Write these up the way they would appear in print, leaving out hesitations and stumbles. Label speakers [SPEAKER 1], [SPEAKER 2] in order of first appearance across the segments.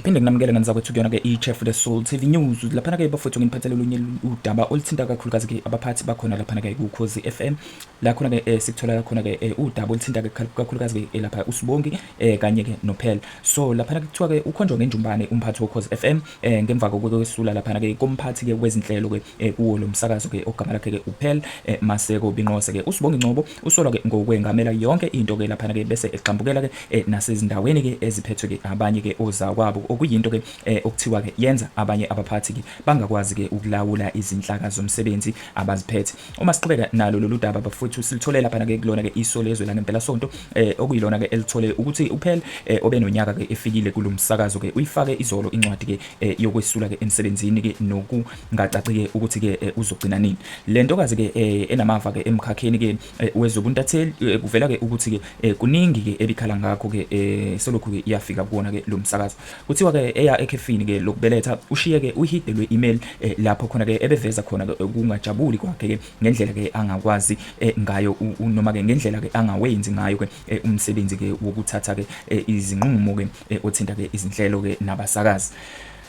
[SPEAKER 1] Ngiphinde nginamukele ngani zakwethu kuyona ke i-Chef the Soul TV News lapha ke bafowethu ngiphathele olunye udaba oluthinta kakhulukazi ke abaphathi bakhona lapha ke ku-Khozi FM la khona ke sikuthola khona ke udaba oluthinta ke kakhulukazi ke lapha uSibongi kanye ke noPhel. So lapha ke kuthiwa ke ukhonjwa ngenjumbane umphathi woKhozi FM ngemva kokwesula lapha ke komphathi ke wezinhlelo ke kuwo lo msakazo ke ogama lakhe ke uPhel Maseko Binqose ke uSibongi Ngcobo usolwa ke ngokwengamela yonke into ke lapha ke bese eqhambukela ke nasezindaweni ke eziphethwe ke abanye ke ozakwabo okuyinto ke okuthiwa ke yenza abanye abaphathi ke bangakwazi ke ukulawula izinhlaka zomsebenzi abaziphethe. Uma siqhubeka nalo lolu daba bafuthu silithole lapha ke kulona ke iso lezwe la ngempela sonto okuyilona ke elithole ukuthi uPhel obenonyaka ke efikile kulomsakazo ke uyifake izolo incwadi ke yokwesula ke emsebenzini ke nokungacaci ke ukuthi ke uzogcina nini. Lentokazi ke enamava ke emkhakheni ke wezobuntatheli kuvela ke ukuthi ke kuningi ke ebikhala ngakho ke selokhu ke iyafika kuona ke lo msakazo. Kuthiwa ke eya ekhefini ke lokubeletha ushiye ke uhidelwe email lapho khona ke ebeveza khona ke ukungajabuli kwakhe ke ngendlela ke angakwazi ngayo noma ke ngendlela ke angawenzi ngayo ke umsebenzi ke wokuthatha ke izinqumo ke othinta ke izinhlelo ke nabasakazi.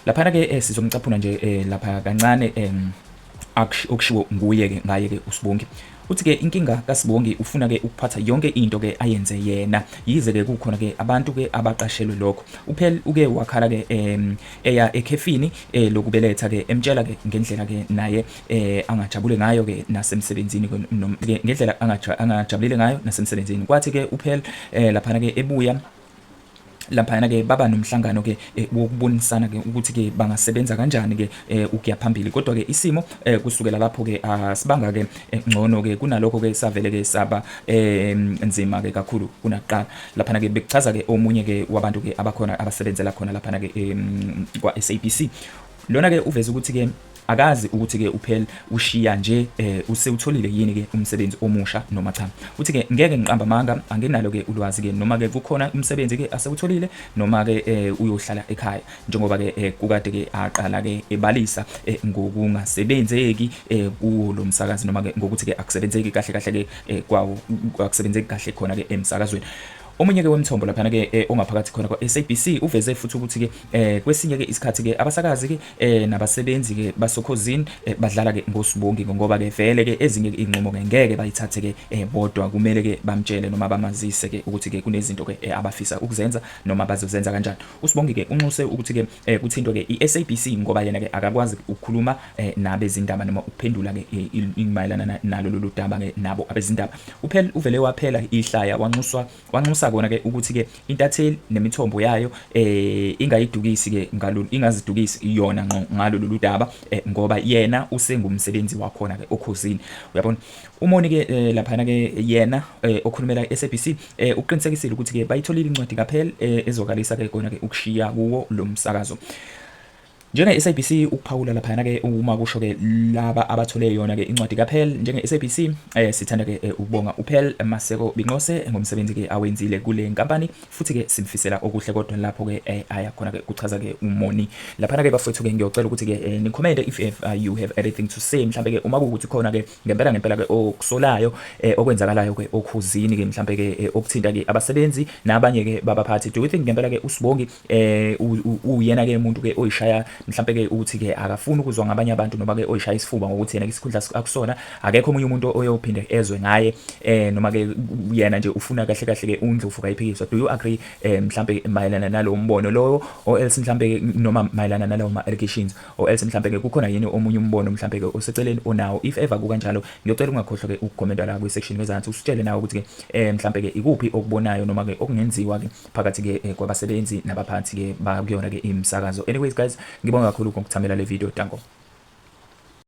[SPEAKER 1] Lapha ke sizomcaphuna nje lapha kancane akushiwo nguye ke ngaye ke uSibongi. Uthi ke inkinga kaSibongi ufuna ke ukuphatha yonke into ke ayenze yena yize ke kukhona ke abantu ke abaqashelwe lokho. uPhel uke wakhala ke eya ekhefini lokubeletha ke emtshela ke ngendlela ke naye angajabule ngayo ke nasemsebenzini ngendlela angajabulile ngayo nasemsebenzini. Kwathi ke uPhel lapha ke ebuya laphana ke baba nomhlangano ke wokubonisana ke ukuthi ke bangasebenza kanjani ke ukuya phambili. Kodwa ke isimo kusukela lapho ke asibanga ke ngcono ke kunalokho ke savele ke saba nzima ke kakhulu kunaqala. Laphana ke bekuchaza ke omunye ke wabantu ke abakhona abasebenzela khona laphana ke kwa SABC. Lona ke uveza ukuthi ke akazi ukuthi ke uPhel ushiya nje usewutholile yini ke umsebenzi omusha noma cha. Uthi ke ngeke ngiqamba amanga angenalo ke ulwazi ke noma ke kukhona umsebenzi ke asewutholile noma ke uyohlala ekhaya njengoba ke kukade ke aqala ke ebalisa ngokungasebenzeki kuwo lo msakazi noma ke ngokuthi ke akusebenzeki kahle kahle ke kwawo akusebenzeki kahle khona ke emsakazweni. Omunye ke wemthombo lapha ke ongaphakathi khona kwa SABC uveze futhi ukuthi ke kwesinye ke isikhathi ke abasakazi ke nabasebenzi ke basokhozini badlala ke ngoSibongi ngoba ke vele ke ezinye inqumo ke ngeke bayithathe ke bodwa kumele ke bamtshele noma bamazise ke ukuthi ke kunezinto ke abafisa ukuzenza noma bazozenza kanjani. uSibongi ke unxuse ukuthi ke kuthintwa ke iSABC ngoba yena ke akakwazi ukukhuluma nabezindaba noma ukuphendula ke imayelana nalo lolu daba ke nabo abezindaba. uPhel uvele waphela ihlaya wanxusa kona ke ukuthi ke intatheli nemithombo yayo ingayidukisi ke ingazidukisi iyona ngalo lolu daba ngoba yena usengumsebenzi wakhona ke okhosini. Uyabona umoni ke lapha ke yena okhulumela iSABC uqinisekisile ukuthi ke bayitholile incwadi kaPhel ezokalisa ke kona ke ukushiya kuwo lo msakazo. Njenge SABC ukuphawula lapha ke uma kusho ke laba abathole yona ke incwadi kaPhel njenge SABC sithanda ke ukubonga uPhel Maseko Binqose ngomsebenzi ke awenzile kule nkampani futhi ke simfisela okuhle kodwa lapho ke aya khona ke kuchaza ke umoni. Lapha ke bafethu ke ngiyocela ukuthi ke ni comment if you have anything to say mhlambe ke uma kuukuthi khona ke ngempela ke okusolayo okwenzakalayo ke okhuzini ke mhlambe ke okuthinta ke abasebenzi nabanye ke babaphathi. Do you think ngempela ke uSibongi uyena ke umuntu ke oyishaya mhlambe ke ukuthi ke akafuni ukuzwa ngabanye abantu noma ke oyishaya isifuba ngokuthi yena isikhundla akusona akekho omunye umuntu oyophinde ezwe ngaye noma ke yena nje ufuna kahle kahle ke undlovu kayiphikiswa. Do you agree mhlambe mayelana nalo mbono lowo or else mhlambe noma mayelana nalawo ma allegations or else mhlambe ke kukhona yini omunye umbono mhlambe ke oseceleni onawo? If ever kukanjalo ngiyocela ungakhohlwa ke ukucomment la ku section wezansi usitshele nawe ukuthi ke mhlambe ke ikuphi okubonayo noma ke okungenziwa ke phakathi ke kwabasebenzi nabaphathi ke bakuyona ke imsakazo. Anyways guys ngibonga kakhulu ngokuthamela le video. Danko.